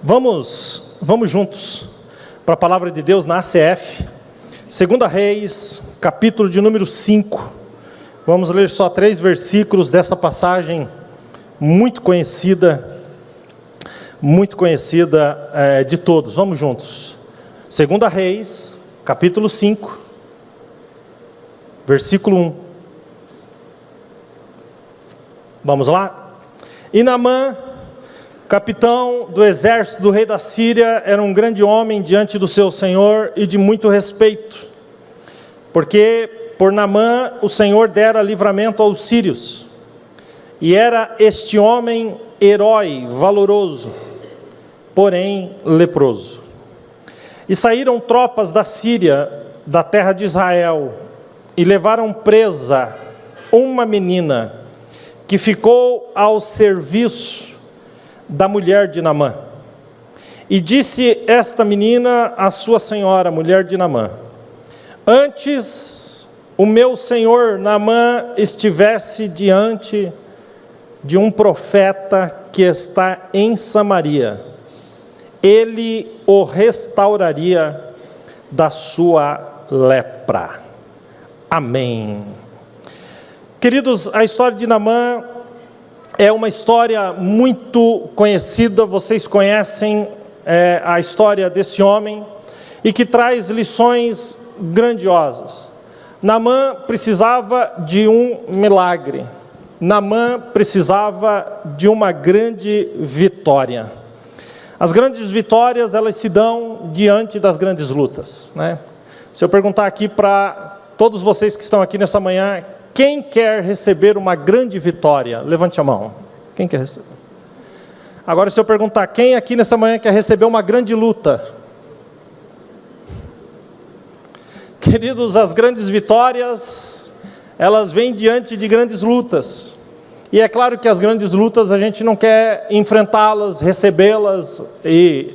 Vamos juntos para a palavra de Deus na ACF, 2 Reis, capítulo de número 5. Vamos ler só 3 versículos dessa passagem muito conhecida de todos. Vamos juntos. 2 Reis, capítulo 5, versículo 1. Vamos lá? E Naamã, capitão do exército do rei da Síria, era um grande homem diante do seu senhor e de muito respeito, porque por Naamã o Senhor dera livramento aos sírios, e era este homem herói, valoroso, porém leproso. E saíram tropas da Síria, da terra de Israel, e levaram presa uma menina, que ficou ao serviço da mulher de Naamã. E disse esta menina à sua senhora, mulher de Naamã: antes o meu senhor Naamã estivesse diante de um profeta que está em Samaria, ele o restauraria da sua lepra. Amém. Queridos, a história de Naamã é uma história muito conhecida. Vocês conhecem a história desse homem e que traz lições grandiosas. Naamã precisava de um milagre. Naamã precisava de uma grande vitória. As grandes vitórias, elas se dão diante das grandes lutas, né? Se eu perguntar aqui para todos vocês que estão aqui nessa manhã, quem quer receber uma grande vitória? Levante a mão. Quem quer receber? Agora, se eu perguntar, quem aqui nessa manhã quer receber uma grande luta? Queridos, as grandes vitórias, elas vêm diante de grandes lutas. E é claro que as grandes lutas a gente não quer enfrentá-las, recebê-las e,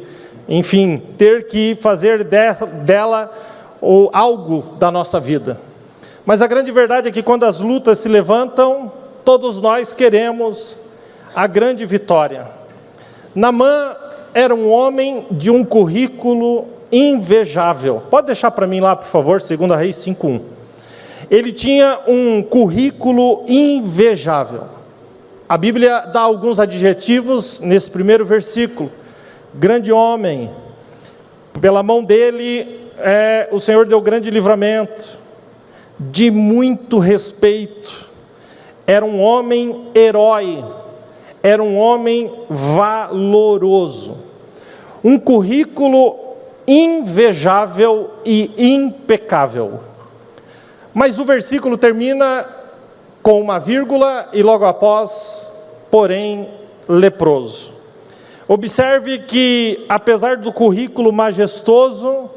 enfim, ter que fazer dela algo da nossa vida. Mas a grande verdade é que quando as lutas se levantam, todos nós queremos a grande vitória. Naamã era um homem de um currículo invejável. Pode deixar para mim lá, por favor, 2 Reis 5:1. Ele tinha um currículo invejável. A Bíblia dá alguns adjetivos nesse primeiro versículo. Grande homem, pela mão dele o Senhor deu grande livramento, de muito respeito, era um homem herói, era um homem valoroso, um currículo invejável e impecável. Mas o versículo termina com uma vírgula e logo após, porém leproso. Observe que, apesar do currículo majestoso,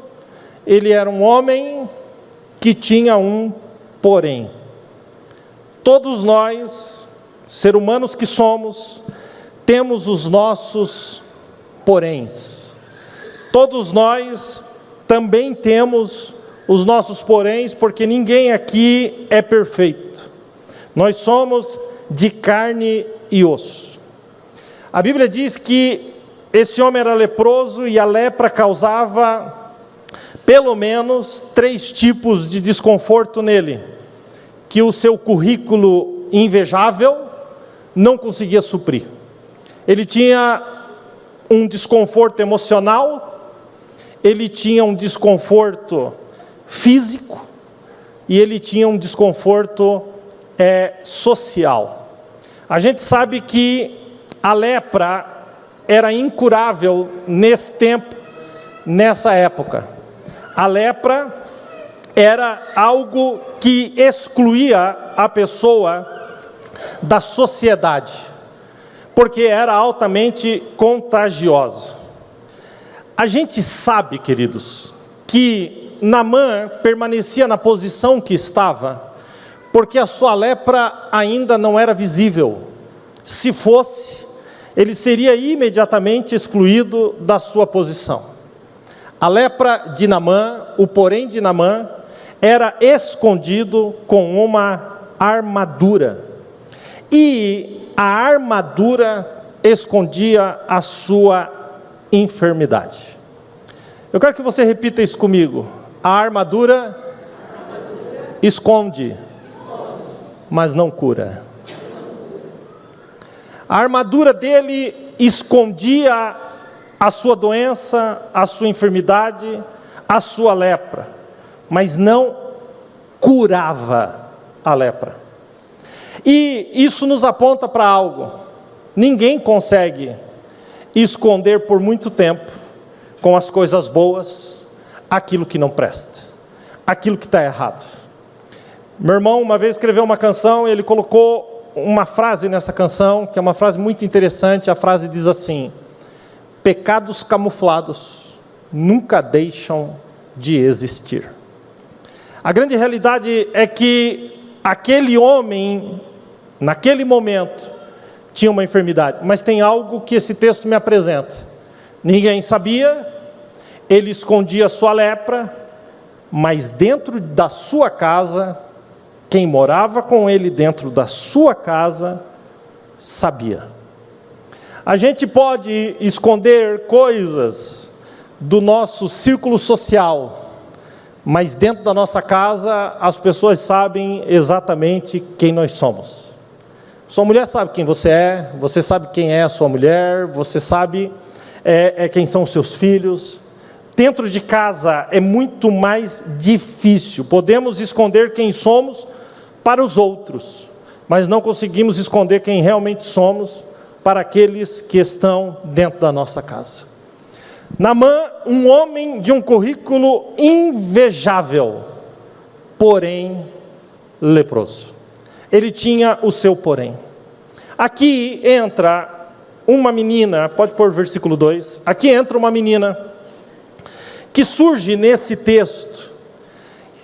ele era um homem que tinha um porém. Todos nós, seres humanos que somos, temos os nossos poréns. Todos nós também temos os nossos poréns, porque ninguém aqui é perfeito. Nós somos de carne e osso. A Bíblia diz que esse homem era leproso e a lepra causava pelo menos 3 tipos de desconforto nele, que o seu currículo invejável não conseguia suprir. Ele tinha um desconforto emocional, ele tinha um desconforto físico e ele tinha um desconforto social. A gente sabe que a lepra era incurável nesse tempo, nessa época. A lepra era algo que excluía a pessoa da sociedade, porque era altamente contagiosa. A gente sabe, queridos, que Naamã permanecia na posição que estava, porque a sua lepra ainda não era visível. Se fosse, ele seria imediatamente excluído da sua posição. A lepra de Naamã, o porém de Naamã, era escondido com uma armadura. E a armadura escondia a sua enfermidade. Eu quero que você repita isso comigo. A armadura esconde, mas não cura. A armadura dele escondia a sua doença, a sua enfermidade, a sua lepra, mas não curava a lepra. E isso nos aponta para algo. Ninguém consegue esconder por muito tempo, com as coisas boas, aquilo que não presta, aquilo que está errado. Meu irmão uma vez escreveu uma canção, ele colocou uma frase nessa canção, que é uma frase muito interessante. A frase diz assim: pecados camuflados nunca deixam de existir. A grande realidade é que aquele homem, naquele momento, tinha uma enfermidade, mas tem algo que esse texto me apresenta. Ninguém sabia, ele escondia a sua lepra, mas dentro da sua casa, quem morava com ele dentro da sua casa, sabia. A gente pode esconder coisas do nosso círculo social, mas dentro da nossa casa, as pessoas sabem exatamente quem nós somos. Sua mulher sabe quem você sabe quem é a sua mulher, você sabe quem são os seus filhos. Dentro de casa é muito mais difícil. Podemos esconder quem somos para os outros, mas não conseguimos esconder quem realmente somos para aqueles que estão dentro da nossa casa. Naamã, um homem de um currículo invejável, porém leproso. Ele tinha o seu porém. Aqui entra uma menina, pode pôr o versículo 2, aqui entra uma menina, que surge nesse texto,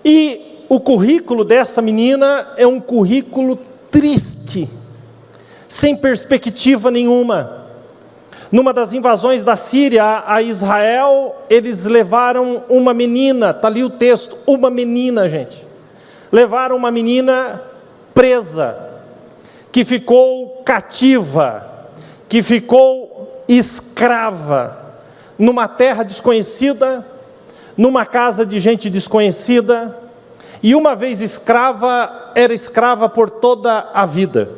e o currículo dessa menina é um currículo triste, sem perspectiva nenhuma. Numa das invasões da Síria a Israel, eles levaram uma menina, está ali o texto, uma menina, gente. Levaram uma menina presa, que ficou cativa, que ficou escrava, numa terra desconhecida, numa casa de gente desconhecida, e uma vez escrava, era escrava por toda a vida.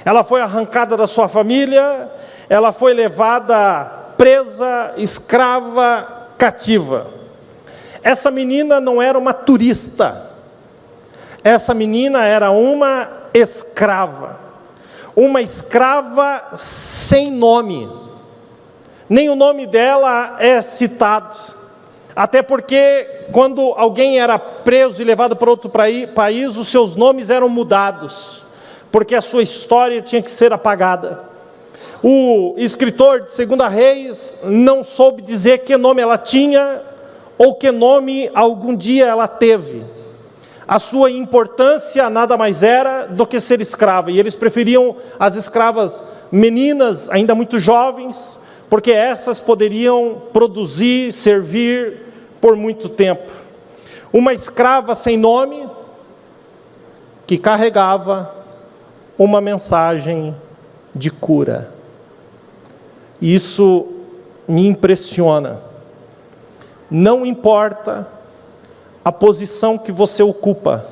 Ela foi arrancada da sua família, ela foi levada presa, escrava, cativa. Essa menina não era uma turista, essa menina era uma escrava sem nome, nem o nome dela é citado, até porque quando alguém era preso e levado para outro país, os seus nomes eram mudados, porque a sua história tinha que ser apagada. O escritor de 2 Reis não soube dizer que nome ela tinha, ou que nome algum dia ela teve. A sua importância nada mais era do que ser escrava, e eles preferiam as escravas meninas, ainda muito jovens, porque essas poderiam produzir, servir por muito tempo. Uma escrava sem nome, que carregava uma mensagem de cura. Isso me impressiona. Não importa a posição que você ocupa,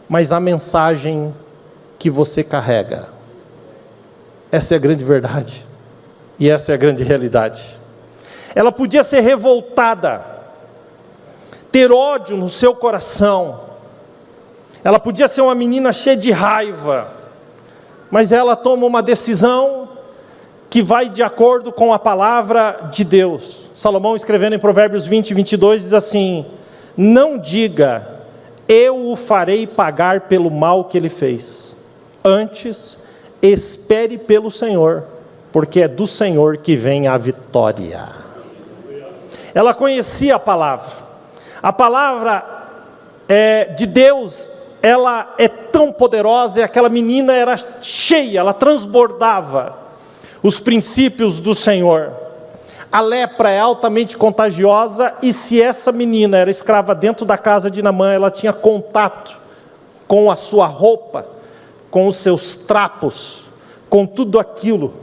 mas a mensagem que você carrega. Essa é a grande verdade, e essa é a grande realidade. Ela podia ser revoltada, ter ódio no seu coração, ela podia ser uma menina cheia de raiva, mas ela toma uma decisão que vai de acordo com a palavra de Deus. Salomão, escrevendo em Provérbios 20, 22, diz assim: não diga, eu o farei pagar pelo mal que ele fez. Antes, espere pelo Senhor, porque é do Senhor que vem a vitória. Ela conhecia a palavra. A palavra de Deus, ela é tão poderosa, e aquela menina era cheia, ela transbordava os princípios do Senhor. A lepra é altamente contagiosa, e se essa menina era escrava dentro da casa de Naamã, ela tinha contato com a sua roupa, com os seus trapos, com tudo aquilo.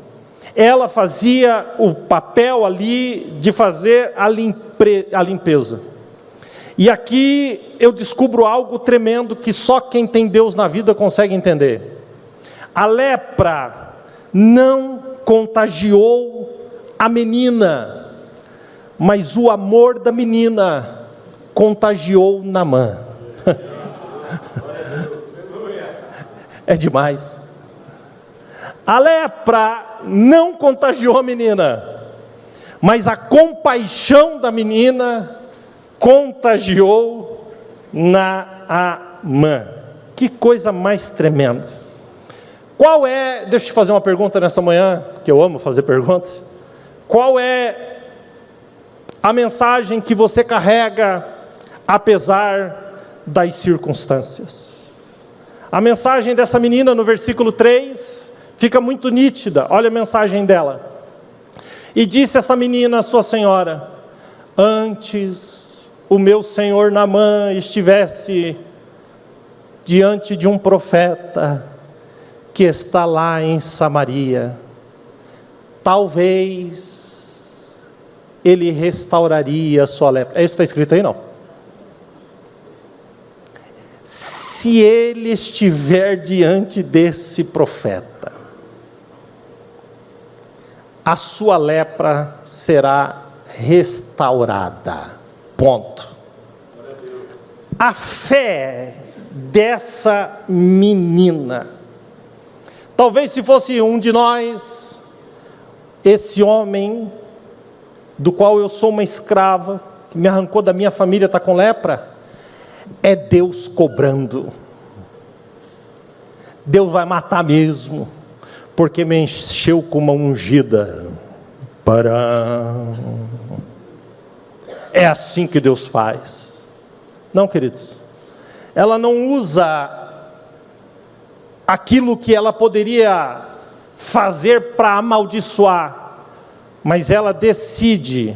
ela fazia o papel ali de fazer a limpeza. E aqui eu descubro algo tremendo que só quem tem Deus na vida consegue entender. A lepra não contagiou a menina, mas o amor da menina contagiou Naamã. É demais. A lepra não contagiou a menina, mas a compaixão da menina contagiou Naamã. Que coisa mais tremenda. Qual é, deixa eu te fazer uma pergunta nessa manhã, que eu amo fazer perguntas. Qual é a mensagem que você carrega, apesar das circunstâncias? A mensagem dessa menina no versículo 3 fica muito nítida. Olha a mensagem dela. E disse essa menina à sua senhora: antes o meu senhor Naamã estivesse diante de um profeta que está lá em Samaria, talvez ele restauraria a sua lepra. É isso que está escrito aí, não? Se ele estiver diante desse profeta, a sua lepra será restaurada. Ponto. A fé dessa menina, talvez se fosse um de nós, esse homem, do qual eu sou uma escrava, que me arrancou da minha família, está com lepra, é Deus cobrando. Deus vai matar mesmo, porque me encheu com uma ungida. É assim que Deus faz. Não, queridos, ela não usa aquilo que ela poderia fazer para amaldiçoar, mas ela decide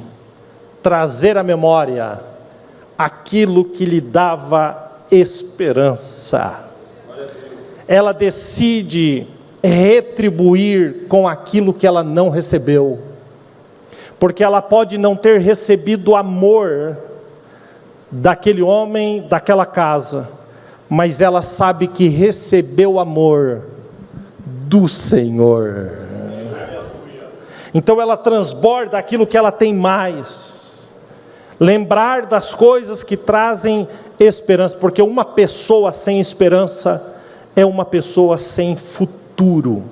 trazer à memória aquilo que lhe dava esperança. Ela decide retribuir com aquilo que ela não recebeu, porque ela pode não ter recebido o amor daquele homem, daquela casa, mas ela sabe que recebeu o amor do Senhor. Então ela transborda aquilo que ela tem mais. Lembrar das coisas que trazem esperança, porque uma pessoa sem esperança é uma pessoa sem futuro.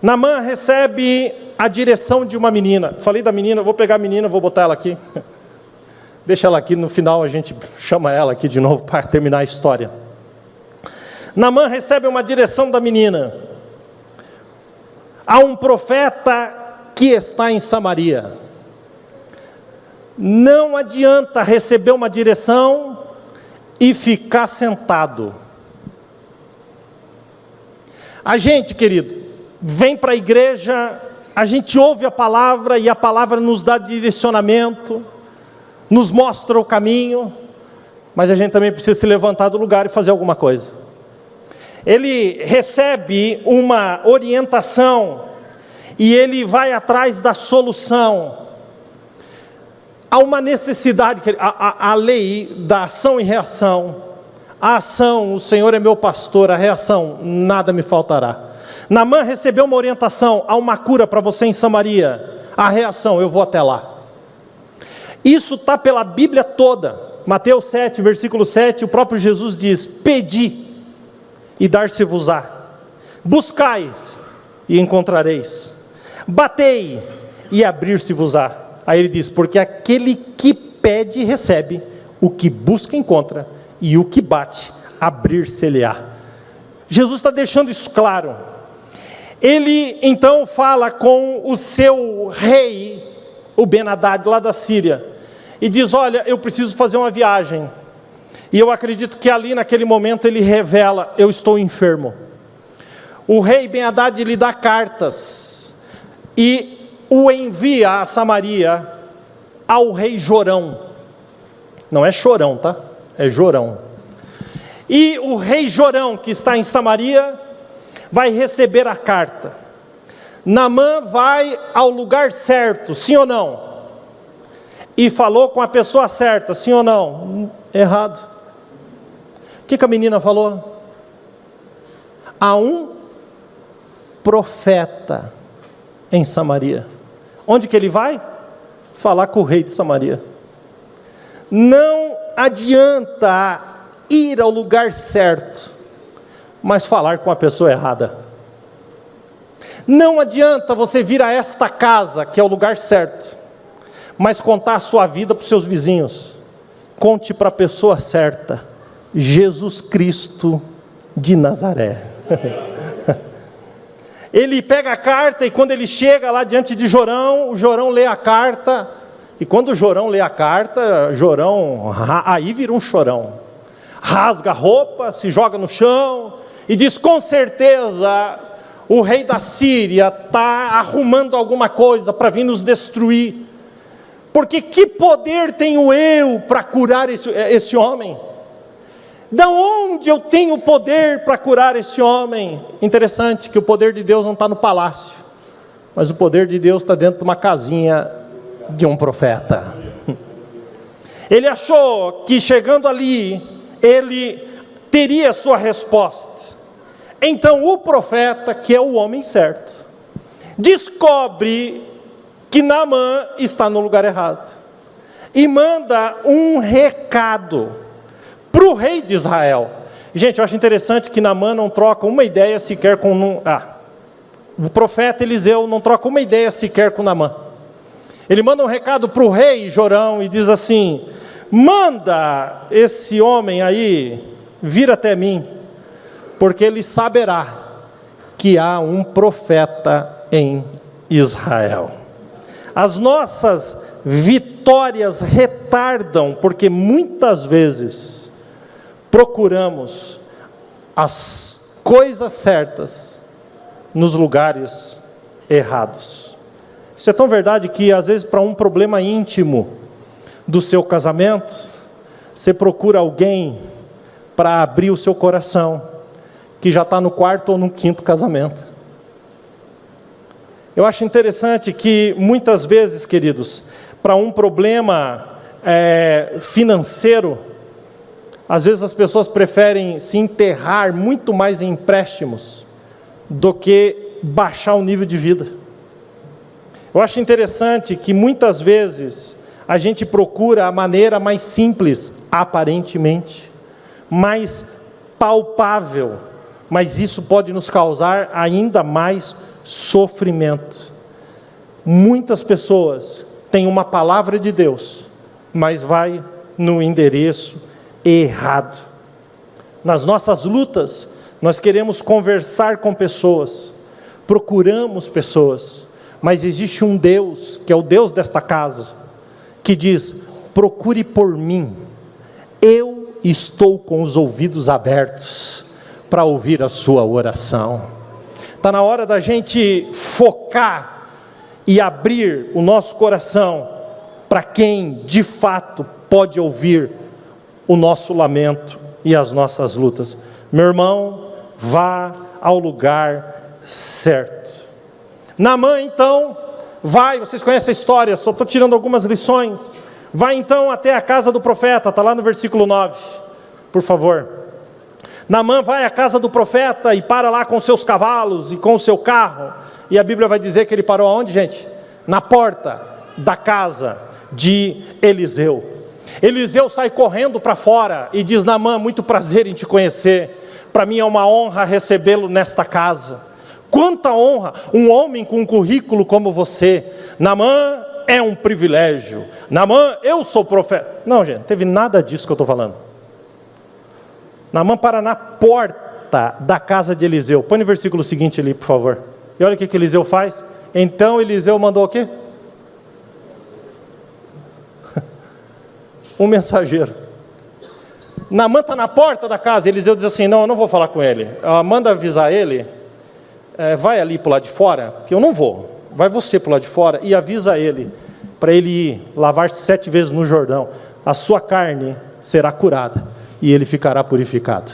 Naamã recebe a direção de uma menina. Falei da menina, vou pegar a menina, vou botar ela aqui. Deixa ela aqui, no final a gente chama ela aqui de novo para terminar a história. Naamã recebe uma direção da menina. Há um profeta que está em Samaria. Não adianta receber uma direção e ficar sentado. A gente, querido, vem para a igreja, a gente ouve a palavra e a palavra nos dá direcionamento, nos mostra o caminho, mas a gente também precisa se levantar do lugar e fazer alguma coisa. Ele recebe uma orientação e ele vai atrás da solução. Há uma necessidade, a lei da ação e reação. A ação, o Senhor é meu pastor. A reação, nada me faltará. Naamã recebeu uma orientação, há uma cura para você em Samaria. A reação, eu vou até lá. Isso está pela Bíblia toda. Mateus 7, versículo 7, o próprio Jesus diz: pedi e dar-se-vos-á, buscai e encontrareis, batei e abrir-se-vos-á. Aí ele diz: porque aquele que pede recebe, o que busca encontra, e o que bate, abrir-se-lhe-á. Jesus está deixando isso claro. Ele então fala com o seu rei, o Ben-Hadad, lá da Síria, e diz: olha, eu preciso fazer uma viagem. E eu acredito que ali naquele momento ele revela: eu estou enfermo. O rei Ben-Hadad lhe dá cartas, e o envia a Samaria ao rei Jorão. Não é Chorão, tá? É Jorão. E o rei Jorão, que está em Samaria, vai receber a carta. Naamã vai ao lugar certo, sim ou não? E falou com a pessoa certa, sim ou não? Errado. O que a menina falou? Há um profeta em Samaria. Onde que ele vai? Falar com o rei de Samaria. Não adianta ir ao lugar certo, mas falar com a pessoa errada. Não adianta você vir a esta casa, que é o lugar certo, mas contar a sua vida para os seus vizinhos. Conte para a pessoa certa, Jesus Cristo de Nazaré. Ele pega a carta, e quando ele chega lá diante de Jorão, o Jorão lê a carta, e quando o Jorão lê a carta, Jorão, aí vira um chorão, rasga a roupa, se joga no chão, e diz: com certeza, o rei da Síria está arrumando alguma coisa para vir nos destruir, porque que poder tenho eu para curar esse homem? Da onde eu tenho poder para curar esse homem? Interessante que o poder de Deus não está no palácio, mas o poder de Deus está dentro de uma casinha de um profeta. Ele achou que chegando ali, ele teria sua resposta. Então o profeta, que é o homem certo, descobre que Naamã está no lugar errado, e manda um recado para o rei de Israel. Gente, eu acho interessante que Naamã não troca uma ideia sequer com... o profeta Eliseu não troca uma ideia sequer com Naamã. Ele manda um recado para o rei Jorão e diz assim: manda esse homem aí vir até mim, porque ele saberá que há um profeta em Israel. As nossas vitórias retardam, porque muitas vezes procuramos as coisas certas nos lugares errados. Isso é tão verdade que às vezes para um problema íntimo do seu casamento, você procura alguém para abrir o seu coração, que já está no quarto ou no quinto casamento. Eu acho interessante que muitas vezes, queridos, para um problema financeiro, às vezes as pessoas preferem se enterrar muito mais em empréstimos do que baixar o nível de vida. Eu acho interessante que muitas vezes a gente procura a maneira mais simples, aparentemente, mais palpável, mas isso pode nos causar ainda mais sofrimento. Muitas pessoas têm uma palavra de Deus, mas vai no endereço errado. Nas nossas lutas, nós queremos conversar com pessoas, procuramos pessoas, mas existe um Deus, que é o Deus desta casa, que diz: procure por mim, eu estou com os ouvidos abertos para ouvir a sua oração. Está na hora da gente focar e abrir o nosso coração para quem de fato pode ouvir o nosso lamento e as nossas lutas. Meu irmão, vá ao lugar certo. Naamã então vai, vocês conhecem a história, só estou tirando algumas lições. Vai então até a casa do profeta, está lá no versículo 9, por favor. Naamã vai à casa do profeta e para lá com seus cavalos e com o seu carro, e a Bíblia vai dizer que ele parou aonde, gente? Na porta da casa de Eliseu. Eliseu sai correndo para fora e diz: Naamã, muito prazer em te conhecer, para mim é uma honra recebê-lo nesta casa. Quanta honra, um homem com um currículo como você. Naamã é um privilégio. Naamã, eu sou profeta. Não, gente, não teve nada disso que eu estou falando. Naamã para na porta da casa de Eliseu. Põe no versículo seguinte ali, por favor. E olha o que Eliseu faz. Então Eliseu mandou o quê? Um mensageiro. Naamã está na porta da casa. Eliseu diz assim: não, eu não vou falar com ele. Manda avisar ele. Vai ali para o lado de fora, que eu não vou. Vai você para o lado de fora e avisa ele, para ele ir lavar-se 7 vezes no Jordão. A sua carne será curada e ele ficará purificado.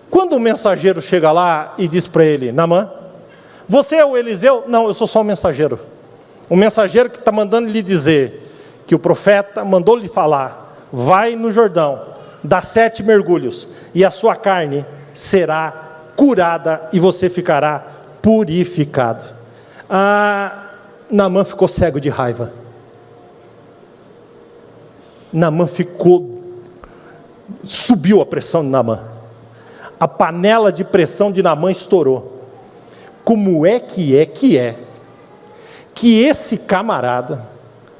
Quando o mensageiro chega lá e diz para ele: Naamã, Você é o Eliseu? Não, eu sou só o mensageiro. O mensageiro que está mandando lhe dizer que o profeta mandou lhe falar: vai no Jordão, dá 7 mergulhos, e a sua carne será curada, e você ficará purificado. Naamã ficou cego de raiva. Naamã subiu a pressão de Naamã. A panela de pressão de Naamã estourou. Como é que esse camarada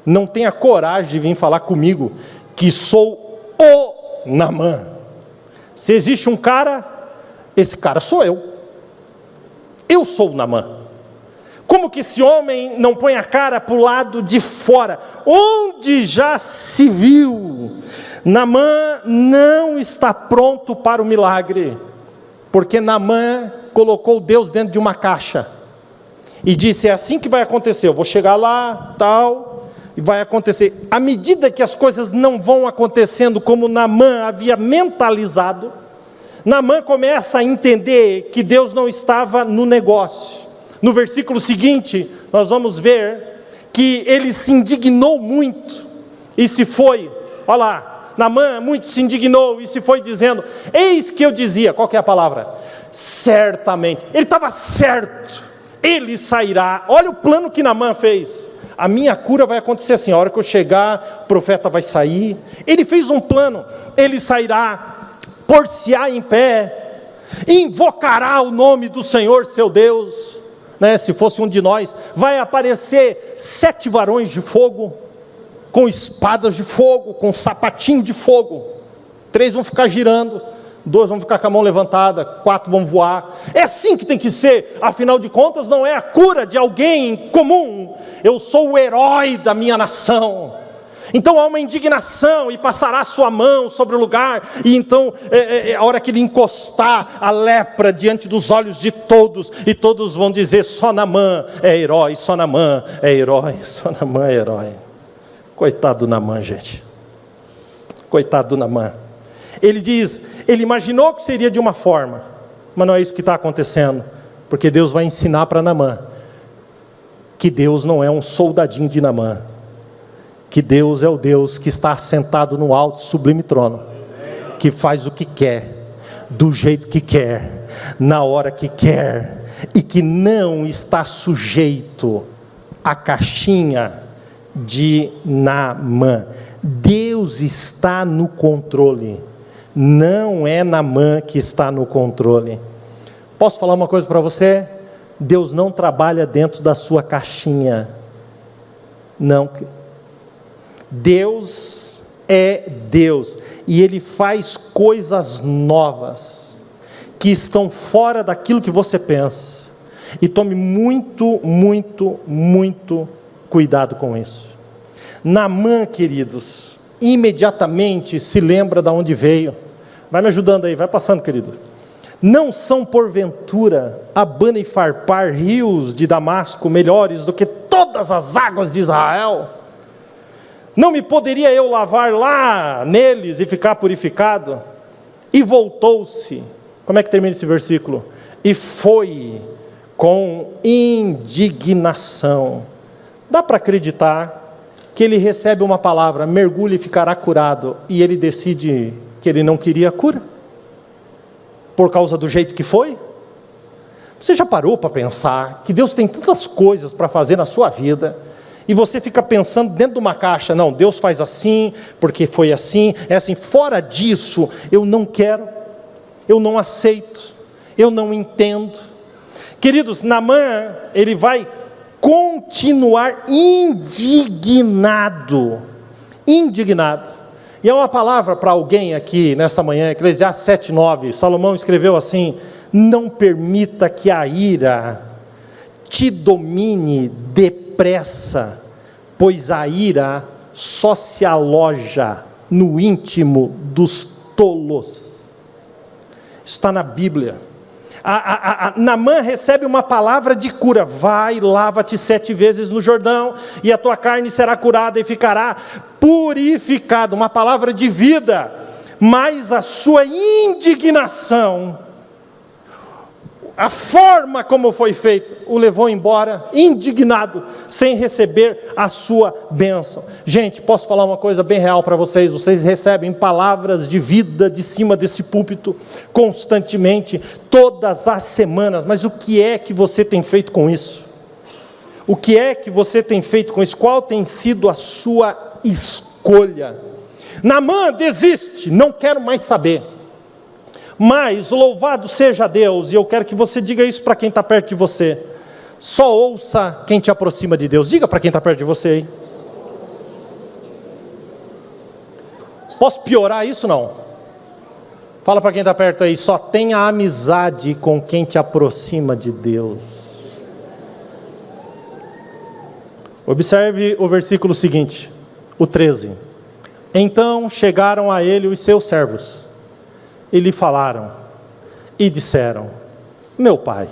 não tem a coragem de vir falar comigo, que sou o Naamã? Se existe um cara, esse cara sou eu. Eu sou o Naamã. Como que esse homem não põe a cara para o lado de fora, onde já se viu? Naamã não está pronto para o milagre, porque Naamã colocou Deus dentro de uma caixa, e disse: é assim que vai acontecer, eu vou chegar lá, tal, e vai acontecer. À medida que as coisas não vão acontecendo como Naamã havia mentalizado, Naamã começa a entender que Deus não estava no negócio. No versículo seguinte, nós vamos ver que ele se indignou muito, e se foi. Olha lá, Naamã muito se indignou, e se foi dizendo: eis que eu dizia, qual que é a palavra? Certamente, ele estava certo, ele sairá. Olha o plano que Naamã fez: a minha cura vai acontecer assim, a hora que eu chegar, o profeta vai sair. Ele fez um plano: ele sairá, por-se-á em pé, invocará o nome do Senhor seu Deus, né? Se fosse um de nós, vai aparecer 7 varões de fogo, com espadas de fogo, com sapatinho de fogo. 3 vão ficar girando, 2 vão ficar com a mão levantada, 4 vão voar. É assim que tem que ser. Afinal de contas, não é a cura de alguém comum. Eu sou o herói da minha nação. Então há uma indignação, e passará a sua mão sobre o lugar, e então a hora que ele encostar a lepra diante dos olhos de todos, e todos vão dizer: só Naamã é herói, só Naamã é herói, só Naamã é herói. Coitado do Naamã, gente. Coitado do Naamã. Ele diz, ele imaginou que seria de uma forma, mas não é isso que está acontecendo, porque Deus vai ensinar para Naamã que Deus não é um soldadinho de Naamã, que Deus é o Deus que está assentado no alto e sublime trono, que faz o que quer, do jeito que quer, na hora que quer, e que não está sujeito à caixinha de Naamã. Deus está no controle, não é Naamã que está no controle. Posso falar uma coisa para você? Deus não trabalha dentro da sua caixinha, não. Deus é Deus, e Ele faz coisas novas, que estão fora daquilo que você pensa, e tome muito, muito, muito cuidado com isso. Naamã, queridos, imediatamente se lembra de onde veio. Vai me ajudando aí, vai passando, querido. Não são porventura Abana e Farpar, rios de Damasco, melhores do que todas as águas de Israel? Não me poderia eu lavar lá neles e ficar purificado? E voltou-se. Como é que termina esse versículo? E foi com indignação. Dá para acreditar que ele recebe uma palavra: mergulhe e ficará curado, e ele decide que ele não queria a cura, por causa do jeito que foi? Você já parou para pensar que Deus tem tantas coisas para fazer na sua vida, e você fica pensando dentro de uma caixa? Não, Deus faz assim, porque foi assim, é assim. Fora disso, eu não quero, eu não aceito, eu não entendo. Queridos, Naamã, ele vai continuar indignado. E é uma palavra para alguém aqui nessa manhã, Eclesiastes 7:9, Salomão escreveu assim: não permita que a ira te domine depressa, pois a ira só se aloja no íntimo dos tolos. Isso está na Bíblia. Naamã recebe uma palavra de cura: vai, lava-te 7 vezes no Jordão, e a tua carne será curada e ficará purificada. Uma palavra de vida. Mas a sua indignação a forma como foi feito, o levou embora indignado, sem receber a sua bênção. Gente, posso falar uma coisa bem real para vocês? Vocês recebem palavras de vida de cima desse púlpito constantemente, todas as semanas, mas o que é que você tem feito com isso? O que é que você tem feito com isso? Qual tem sido a sua escolha? Naamã desiste, não quero mais saber. Mas louvado seja Deus, e eu quero que você diga isso para quem está perto de você. Só ouça quem te aproxima de Deus. Diga para quem está perto de você aí. Posso piorar isso? Não. Fala para quem está perto aí, só tenha amizade com quem te aproxima de Deus. Observe o versículo seguinte, o 13. Então chegaram a ele os seus servos, e lhe falaram, e disseram, meu pai,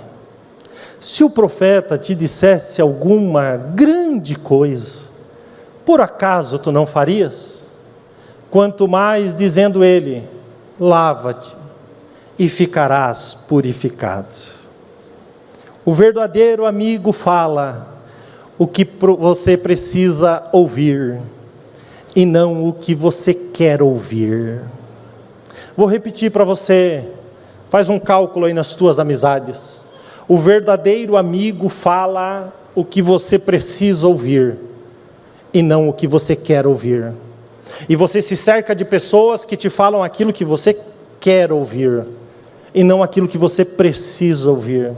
se o profeta te dissesse alguma grande coisa, por acaso tu não farias? Quanto mais dizendo ele, lava-te, e ficarás purificado. O verdadeiro amigo fala o que você precisa ouvir, e não o que você quer ouvir. Vou repetir para você, faz um cálculo aí nas tuas amizades. O verdadeiro amigo fala o que você precisa ouvir, e não o que você quer ouvir. E você se cerca de pessoas que te falam aquilo que você quer ouvir, e não aquilo que você precisa ouvir.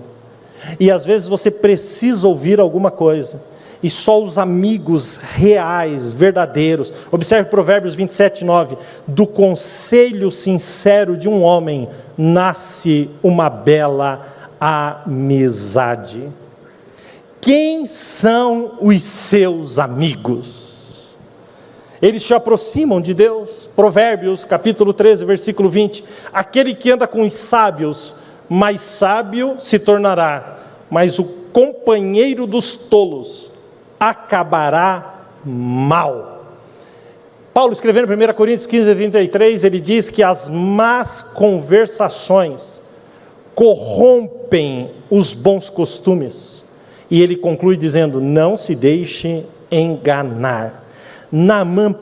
E às vezes você precisa ouvir alguma coisa, e só os amigos reais, verdadeiros. Observe Provérbios 27:9. Do conselho sincero de um homem nasce uma bela amizade. Quem são os seus amigos? Eles te aproximam de Deus. Provérbios capítulo 13, versículo 20. Aquele que anda com os sábios, mais sábio se tornará, mas o companheiro dos tolos acabará mal. Paulo, escrevendo em 1 Coríntios 15:33, ele diz que as más conversações corrompem os bons costumes, e ele conclui dizendo, não se deixe enganar. Naamã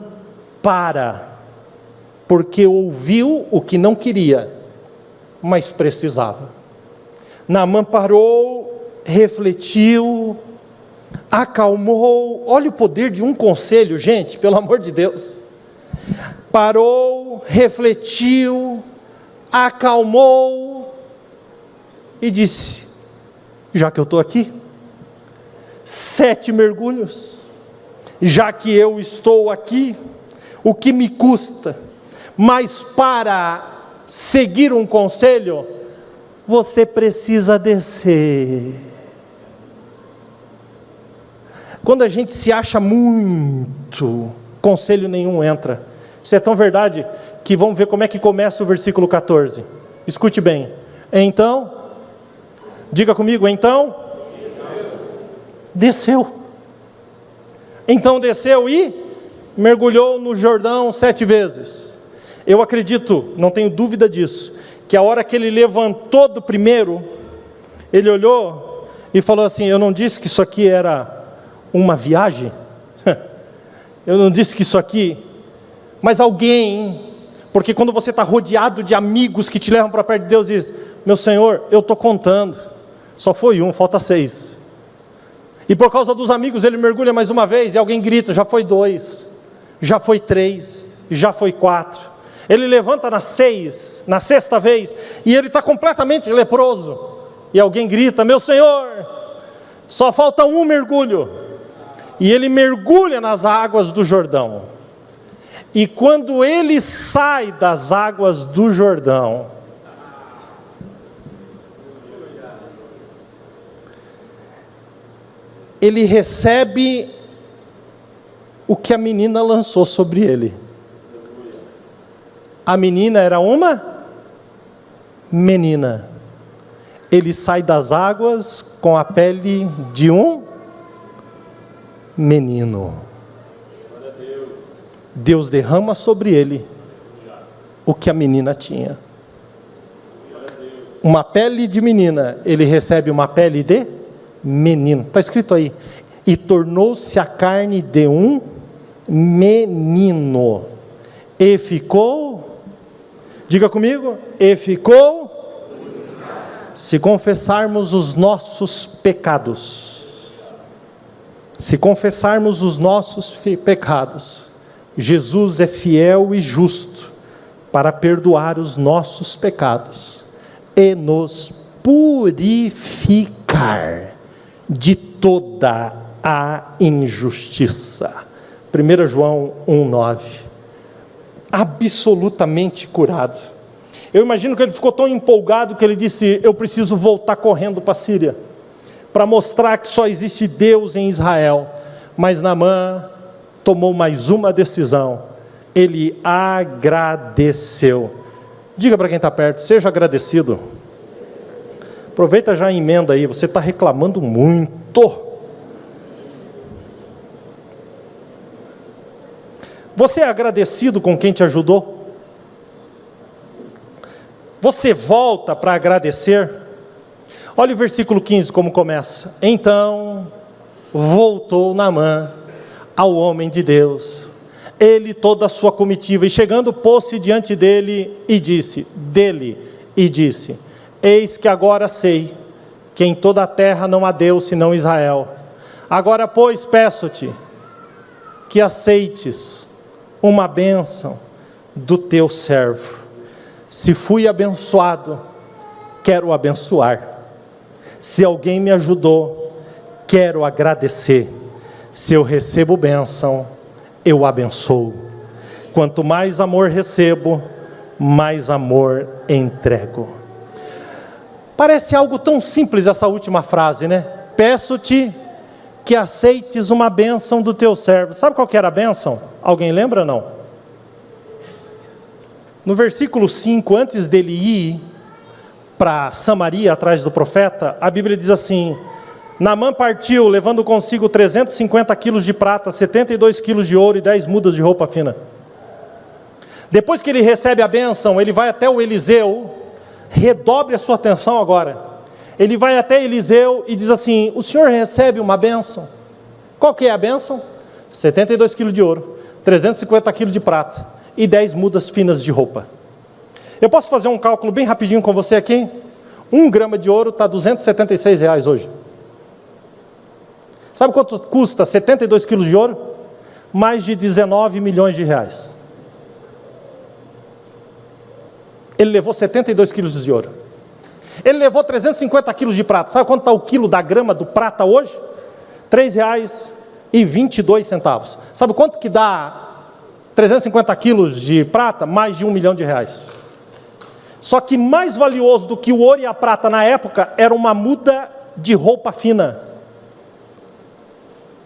porque ouviu o que não queria, mas precisava. Naamã parou, refletiu, acalmou. Olha o poder de um conselho, gente, pelo amor de Deus. Parou, refletiu, acalmou e disse, já que eu estou aqui, 7 mergulhos, já que eu estou aqui, o que me custa? Mas para seguir um conselho, você precisa descer. Quando a gente se acha muito, conselho nenhum entra. Isso é tão verdade, que vamos ver como é que começa o versículo 14. Escute bem. Então, diga comigo, então, desceu. Então desceu e mergulhou no Jordão 7 vezes. Eu acredito, não tenho dúvida disso, que a hora que ele levantou do primeiro, ele olhou e falou assim, eu não disse que isso aqui era uma viagem? Eu não disse que isso aqui, mas alguém, porque quando você está rodeado de amigos que te levam para perto de Deus, diz, meu Senhor, eu estou contando, só foi um, falta 6, e por causa dos amigos ele mergulha mais uma vez, e alguém grita, já foi 2, já foi 3, já foi 4, ele levanta na 6ª vez, e ele está completamente leproso, e alguém grita, meu Senhor, só falta um mergulho, e ele mergulha nas águas do Jordão, e quando ele sai das águas do Jordão, ele recebe o que a menina lançou sobre ele. A menina era uma menina. Ele sai das águas com a pele de um menino. Deus derrama sobre ele o que a menina tinha. uma pele de menina, ele recebe uma pele de menino. Está escrito aí. E tornou-se a carne de um menino. E ficou, diga comigo, e ficou, se confessarmos os nossos pecados, Jesus é fiel e justo para perdoar os nossos pecados e nos purificar de toda a injustiça. 1 João 1,9. Absolutamente curado. Eu imagino que ele ficou tão empolgado que ele disse: eu preciso voltar correndo para a Síria, para mostrar que só existe Deus em Israel. Mas Naamã tomou mais uma decisão, ele agradeceu. Diga para quem está perto, seja agradecido. Aproveita já a emenda aí, você está reclamando muito. Você é agradecido com quem te ajudou? Você volta para agradecer? Olha o versículo 15 como começa. Então voltou Naamã ao homem de Deus, ele e toda a sua comitiva, e chegando pôs-se diante dele e disse, eis que agora sei que em toda a terra não há Deus senão Israel. Agora pois peço-te que aceites uma bênção do teu servo. Se fui abençoado, quero abençoar. Se alguém me ajudou, quero agradecer. Se eu recebo bênção, eu abençoo. Quanto mais amor recebo, mais amor entrego. Parece algo tão simples essa última frase, né? Peço-te que aceites uma bênção do teu servo. Sabe qual que era a bênção? Alguém lembra, não? No versículo 5, antes dele ir para Samaria, atrás do profeta, a Bíblia diz assim: Naamã partiu, levando consigo 350 quilos de prata, 72 quilos de ouro e 10 mudas de roupa fina. Depois que ele recebe a bênção, ele vai até o Eliseu, redobre a sua atenção agora. Ele vai até Eliseu e diz assim: o senhor recebe uma bênção. Qual que é a bênção? 72 quilos de ouro, 350 quilos de prata e 10 mudas finas de roupa. Eu posso fazer um cálculo bem rapidinho com você aqui? 1 grama de ouro está R$276 hoje. Sabe quanto custa 72 quilos de ouro? Mais de 19 milhões de reais. Ele levou 72 quilos de ouro. Ele levou 350 quilos de prata. Sabe quanto está o quilo da grama do prata hoje? R$3,22. Sabe quanto que dá 350 quilos de prata? Mais de 1 milhão de reais. Só que mais valioso do que o ouro e a prata na época era uma muda de roupa fina.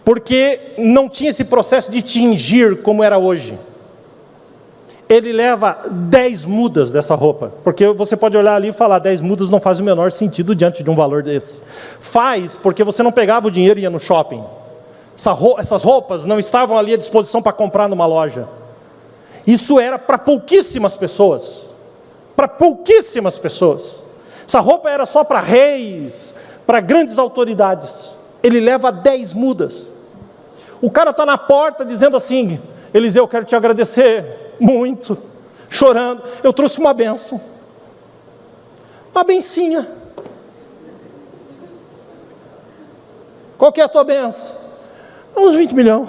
Porque não tinha esse processo de tingir como era hoje. Ele leva 10 mudas dessa roupa. Porque você pode olhar ali e falar, 10 mudas não faz o menor sentido diante de um valor desse. Faz, porque você não pegava o dinheiro e ia no shopping. Essas roupas não estavam ali à disposição para comprar numa loja. Isso era para pouquíssimas pessoas. Para pouquíssimas pessoas. Essa roupa era só para reis, para grandes autoridades. Ele leva 10 mudas. O cara está na porta dizendo assim: Eliseu, eu quero te agradecer muito, chorando, eu trouxe uma bênção, uma bencinha. Qual que é a tua bênção? Uns 20 milhões.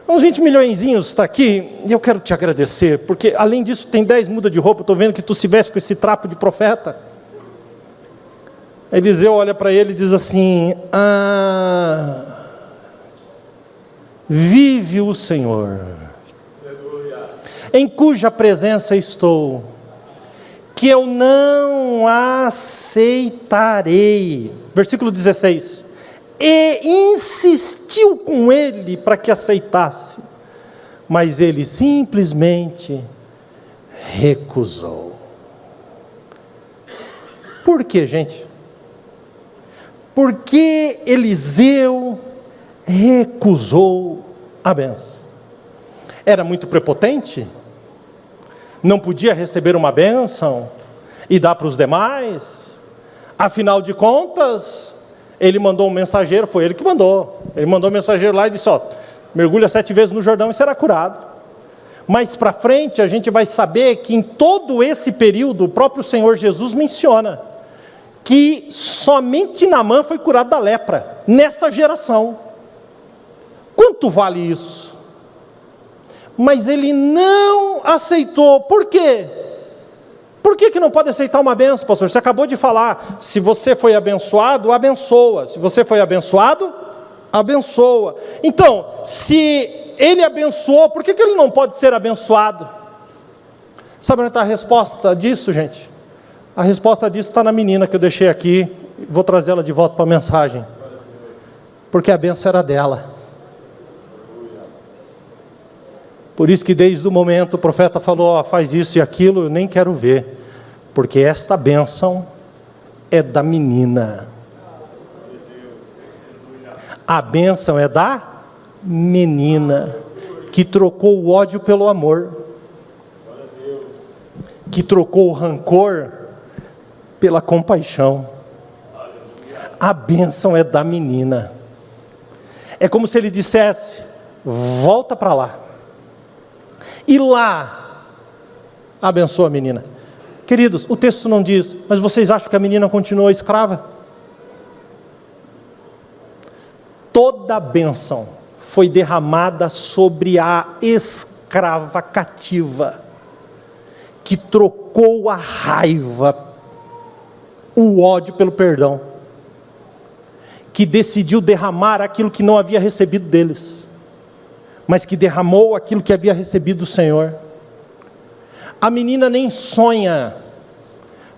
Uns 20 milhõezinhos está aqui, e eu quero te agradecer, porque além disso tem 10 mudas de roupa, estou vendo que tu se veste com esse trapo de profeta. Eliseu olha para ele e diz assim: vive o Senhor, em cuja presença estou, que eu não aceitarei. Versículo 16. E insistiu com ele para que aceitasse, mas ele simplesmente recusou. Por quê, gente? Porque Eliseu recusou a bênção. Era muito prepotente? Não podia receber uma bênção e dar para os demais? Afinal de contas, ele mandou um mensageiro, foi ele que mandou. Ele mandou um mensageiro lá e disse, mergulha 7 vezes no Jordão e será curado. Mais para frente a gente vai saber que em todo esse período, o próprio Senhor Jesus menciona que somente Naamã foi curado da lepra, nessa geração. Quanto vale isso? Mas ele não aceitou. Por quê? Por que não pode aceitar uma bênção, pastor? Você acabou de falar, se você foi abençoado, abençoa. Se você foi abençoado, abençoa. Então, se ele abençoou, por que ele não pode ser abençoado? Sabe onde está a resposta disso, gente? A resposta disso está na menina que eu deixei aqui, vou trazê-la de volta para a mensagem. Porque a bênção era dela. Por isso que desde o momento o profeta falou, faz isso e aquilo, eu nem quero ver. Porque esta bênção é da menina. A bênção é da menina, que trocou o ódio pelo amor, que trocou o rancor pela compaixão. A bênção é da menina. É como se ele dissesse, volta para lá, e lá abençoa a menina. Queridos, o texto não diz, mas vocês acham que a menina continuou escrava? Toda a bênção foi derramada sobre a escrava cativa, que trocou a raiva, o ódio pelo perdão, que decidiu derramar aquilo que não havia recebido deles, mas que derramou aquilo que havia recebido do Senhor. A menina nem sonha,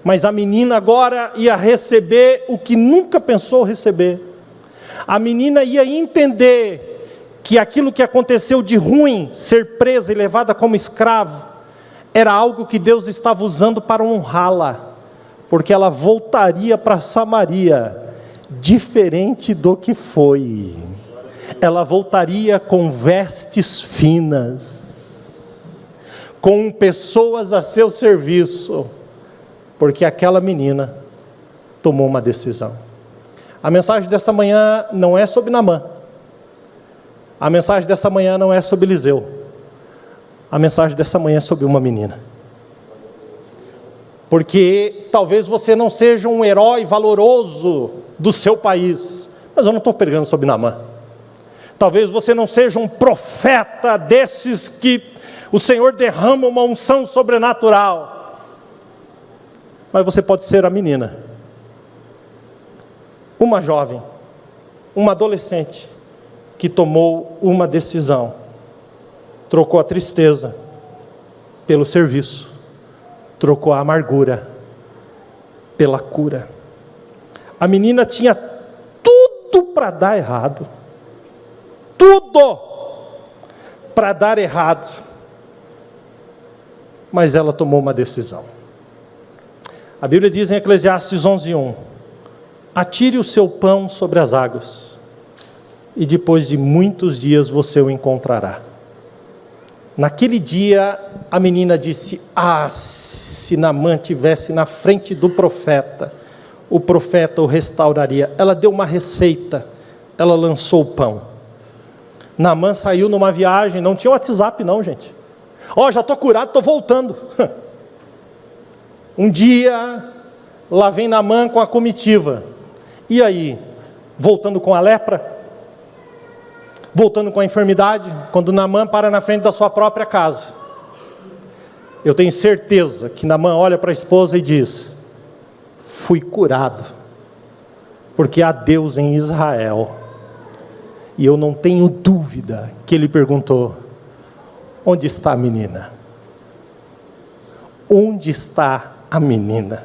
mas a menina agora ia receber o que nunca pensou receber. A menina ia entender que aquilo que aconteceu de ruim, ser presa e levada como escravo, era algo que Deus estava usando para honrá-la, porque ela voltaria para Samaria, diferente do que foi. Ela voltaria com vestes finas, com pessoas a seu serviço, porque aquela menina tomou uma decisão. A mensagem dessa manhã não é sobre Naamã. A mensagem dessa manhã não é sobre Eliseu. A mensagem dessa manhã é sobre uma menina. Porque talvez você não seja um herói valoroso do seu país, mas eu não estou pregando sobre Naamã. Talvez você não seja um profeta desses que o Senhor derrama uma unção sobrenatural, mas você pode ser a menina, uma jovem, uma adolescente, que tomou uma decisão, trocou a tristeza pelo serviço, trocou a amargura pela cura. A menina tinha tudo para dar errado, tudo para dar errado, mas ela tomou uma decisão. A Bíblia diz em Eclesiastes 11:1, atire o seu pão sobre as águas, e depois de muitos dias você o encontrará. Naquele dia a menina disse, se Naamã estivesse na frente do profeta, o profeta o restauraria. Ela deu uma receita, ela lançou o pão. Naamã saiu numa viagem, não tinha WhatsApp não, gente. Já estou curado, estou voltando. Um dia, lá vem Naamã com a comitiva. E aí? Voltando com a lepra? Voltando com a enfermidade? Quando Naamã para na frente da sua própria casa, eu tenho certeza que Naamã olha para a esposa e diz, fui curado, porque há Deus em Israel. E eu não tenho dúvida que ele perguntou, onde está a menina? Onde está a menina?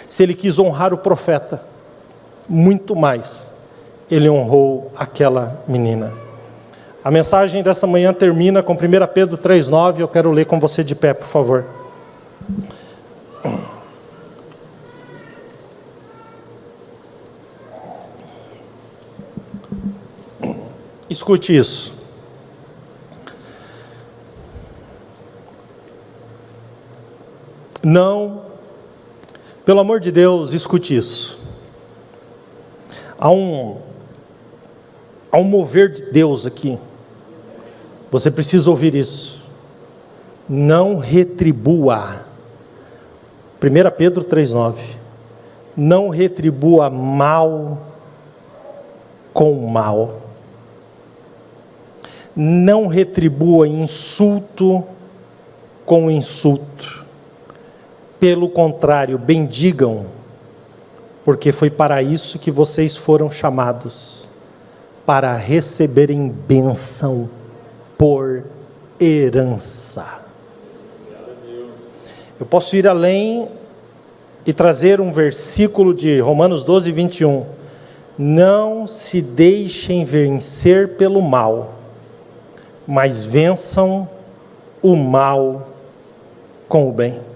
Se ele quis honrar o profeta, muito mais, ele honrou aquela menina. A mensagem dessa manhã termina com 1 Pedro 3,9, eu quero ler com você de pé, por favor. Escute isso. Não, pelo amor de Deus, escute isso. Há um mover de Deus aqui. Você precisa ouvir isso. Não retribua. 1 Pedro 3,9. Não retribua mal com mal. Não retribua insulto com insulto. Pelo contrário, bendigam, porque foi para isso que vocês foram chamados, para receberem bênção por herança. Eu posso ir além e trazer um versículo de Romanos 12, 21. Não se deixem vencer pelo mal, mas vençam o mal com o bem.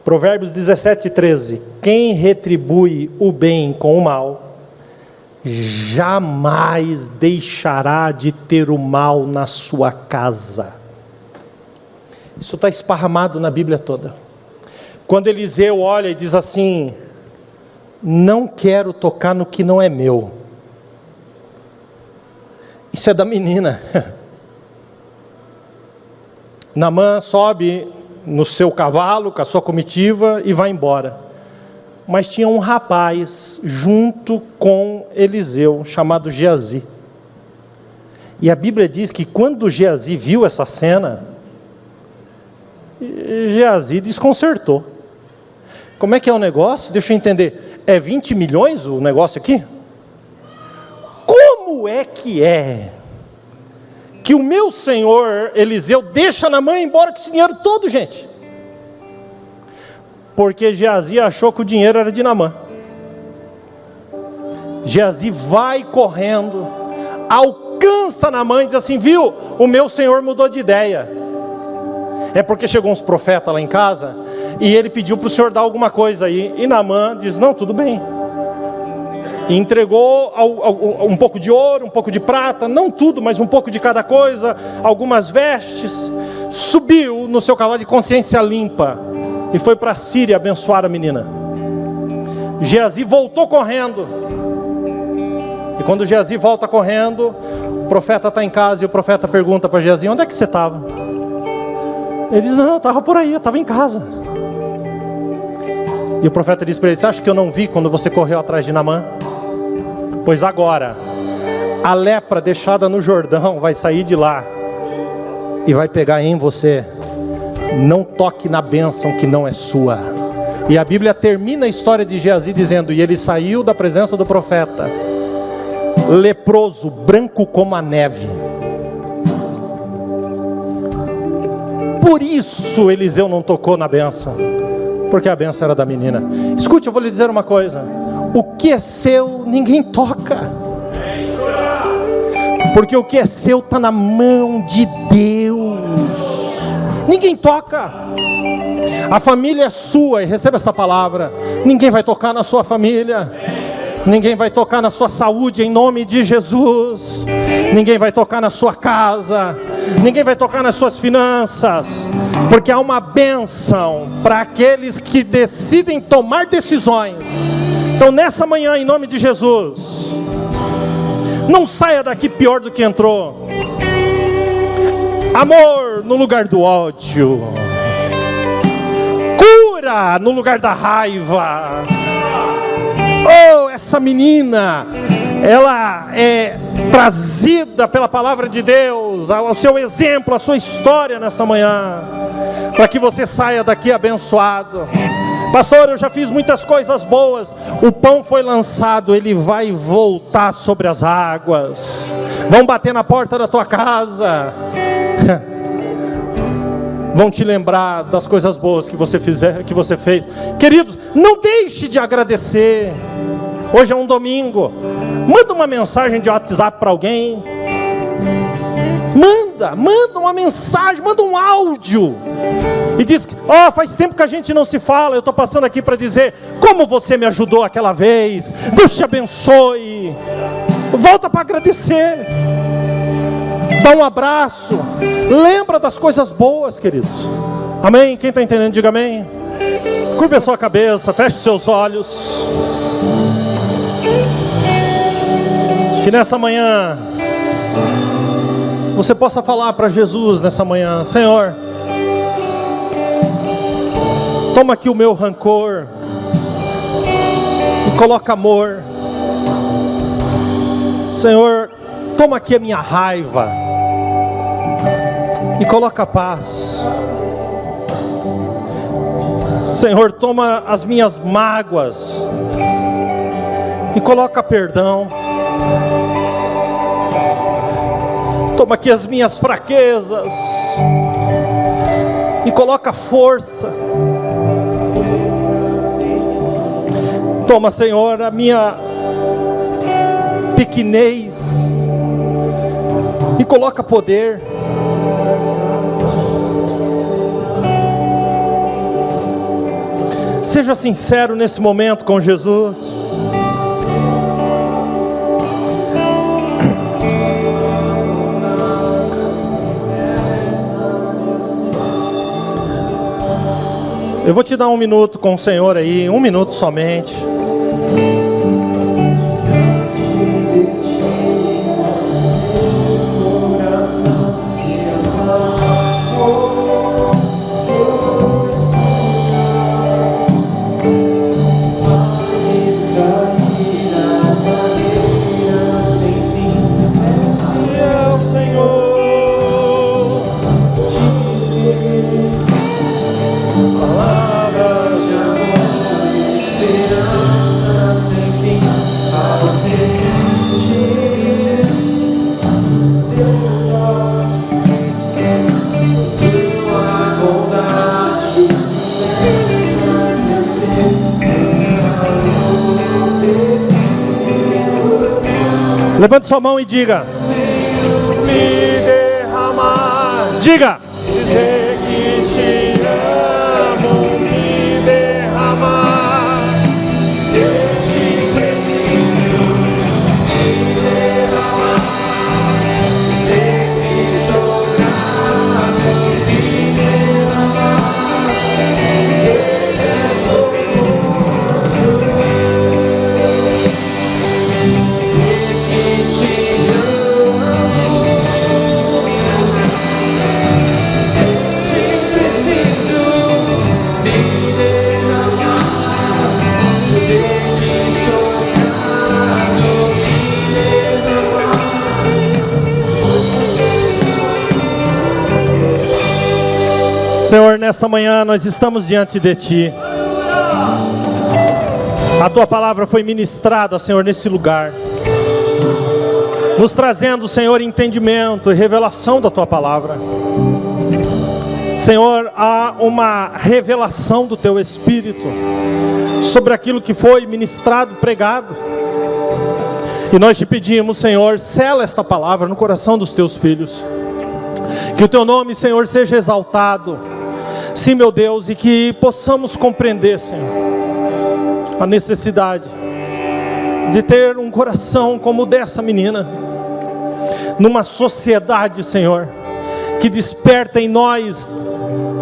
Provérbios 17, 13. Quem retribui o bem com o mal, jamais deixará de ter o mal na sua casa. Isso está esparramado na Bíblia toda. Quando Eliseu olha e diz assim: não quero tocar no que não é meu. Isso é da menina. Naamã sobe no seu cavalo, com a sua comitiva, e vai embora. Mas tinha um rapaz junto com Eliseu, chamado Geazi. E a Bíblia diz que quando Geazi viu essa cena, Geazi desconcertou. Como é que é o negócio? Deixa eu entender. É 20 milhões o negócio aqui? Como é que o meu senhor Eliseu deixa Naamã embora com esse dinheiro todo, gente? Porque Geazi achou que o dinheiro era de Naamã. Geazi vai correndo, alcança Naamã e diz assim: viu, o meu senhor mudou de ideia. É porque chegou uns profetas lá em casa e ele pediu para o senhor dar alguma coisa aí. E Naamã diz: não, tudo bem. E entregou um pouco de ouro, um pouco de prata, não tudo, mas um pouco de cada coisa, algumas vestes. Subiu no seu cavalo de consciência limpa e foi para a Síria abençoar a menina. Geazi voltou correndo. E quando Geazi volta correndo, o profeta está em casa e o profeta pergunta para Geazi: onde é que você estava? Ele diz: não, eu estava por aí, eu estava em casa. E o profeta diz para ele: você acha que eu não vi quando você correu atrás de Naamã? Pois agora, a lepra deixada no Jordão vai sair de lá e vai pegar em você. Não toque na bênção que não é sua. E a Bíblia termina a história de Geazi dizendo: e ele saiu da presença do profeta, leproso, branco como a neve. Por isso Eliseu não tocou na bênção, porque a bênção era da menina. Escute, eu vou lhe dizer uma coisa: o que é seu, ninguém toca. Porque o que é seu está na mão de Deus. Ninguém toca. A família é sua, e receba essa palavra: ninguém vai tocar na sua família. Ninguém vai tocar na sua saúde, em nome de Jesus. Ninguém vai tocar na sua casa. Ninguém vai tocar nas suas finanças. Porque há uma bênção para aqueles que decidem tomar decisões. Então nessa manhã, em nome de Jesus, não saia daqui pior do que entrou. Amor no lugar do ódio. Cura no lugar da raiva. Oh, essa menina, ela é trazida pela palavra de Deus, ao seu exemplo, a sua história nessa manhã, para que você saia daqui abençoado. Pastor, eu já fiz muitas coisas boas. O pão foi lançado, ele vai voltar sobre as águas. Vão bater na porta da tua casa. Vão te lembrar das coisas boas que você fez. Queridos, não deixe de agradecer. Hoje é um domingo. Manda uma mensagem de WhatsApp para alguém. Manda uma mensagem, manda um áudio. E diz: ó, faz tempo que a gente não se fala. Eu estou passando aqui para dizer como você me ajudou aquela vez. Deus te abençoe. Volta para agradecer. Dá um abraço. Lembra das coisas boas, queridos. Amém? Quem está entendendo, diga amém. Curva a sua cabeça, feche os seus olhos. Que nessa manhã você possa falar para Jesus nessa manhã: Senhor, toma aqui o meu rancor e coloca amor. Senhor, toma aqui a minha raiva e coloca paz. Senhor, toma as minhas mágoas e coloca perdão. Toma aqui as minhas fraquezas e coloca força. Toma, Senhor, a minha pequenez e coloca poder. Seja sincero nesse momento com Jesus. Eu vou te dar 1 minuto com o Senhor aí, 1 minuto somente. Levante sua mão e diga: me derramar. Diga: dizer que te amo, me derramar. Eu te preciso, me derramar. Dizer que sou grato, me derramar. Dizer que sou justo. Senhor, nessa manhã nós estamos diante de Ti. A Tua palavra foi ministrada, Senhor, nesse lugar, nos trazendo, Senhor, entendimento e revelação da Tua palavra. Senhor, há uma revelação do Teu Espírito sobre aquilo que foi ministrado, pregado. E nós te pedimos, Senhor, sela esta palavra no coração dos Teus filhos. Que o Teu nome, Senhor, seja exaltado. Sim, meu Deus, e que possamos compreender, Senhor, a necessidade de ter um coração como o dessa menina, numa sociedade, Senhor, que desperta em nós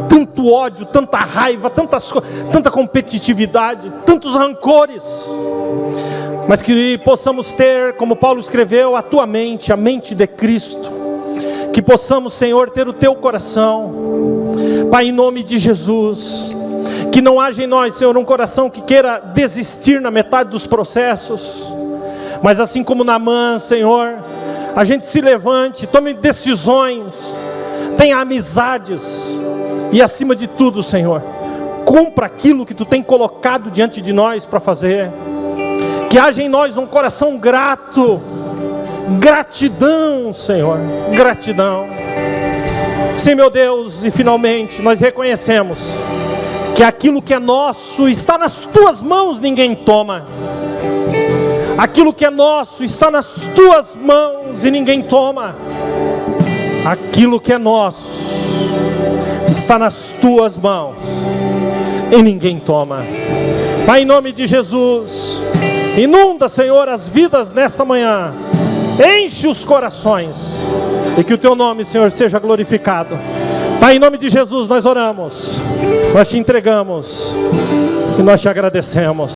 tanto ódio, tanta raiva, tanta competitividade, tantos rancores, mas que possamos ter, como Paulo escreveu, a Tua mente, a mente de Cristo, que possamos, Senhor, ter o Teu coração. Pai, em nome de Jesus, que não haja em nós, Senhor, um coração que queira desistir na metade dos processos, mas assim como Naamã, Senhor, a gente se levante, tome decisões, tenha amizades, e acima de tudo, Senhor, cumpra aquilo que Tu tem colocado diante de nós para fazer. Que haja em nós um coração grato, gratidão, Senhor, gratidão. Sim, meu Deus, e finalmente nós reconhecemos que aquilo que é nosso está nas Tuas mãos, ninguém toma. Aquilo que é nosso está nas Tuas mãos e ninguém toma. Aquilo que é nosso está nas Tuas mãos e ninguém toma. Pai, em nome de Jesus, inunda, Senhor, as vidas nessa manhã. Enche os corações, e que o Teu nome, Senhor, seja glorificado. Pai, em nome de Jesus nós oramos, nós te entregamos e nós te agradecemos.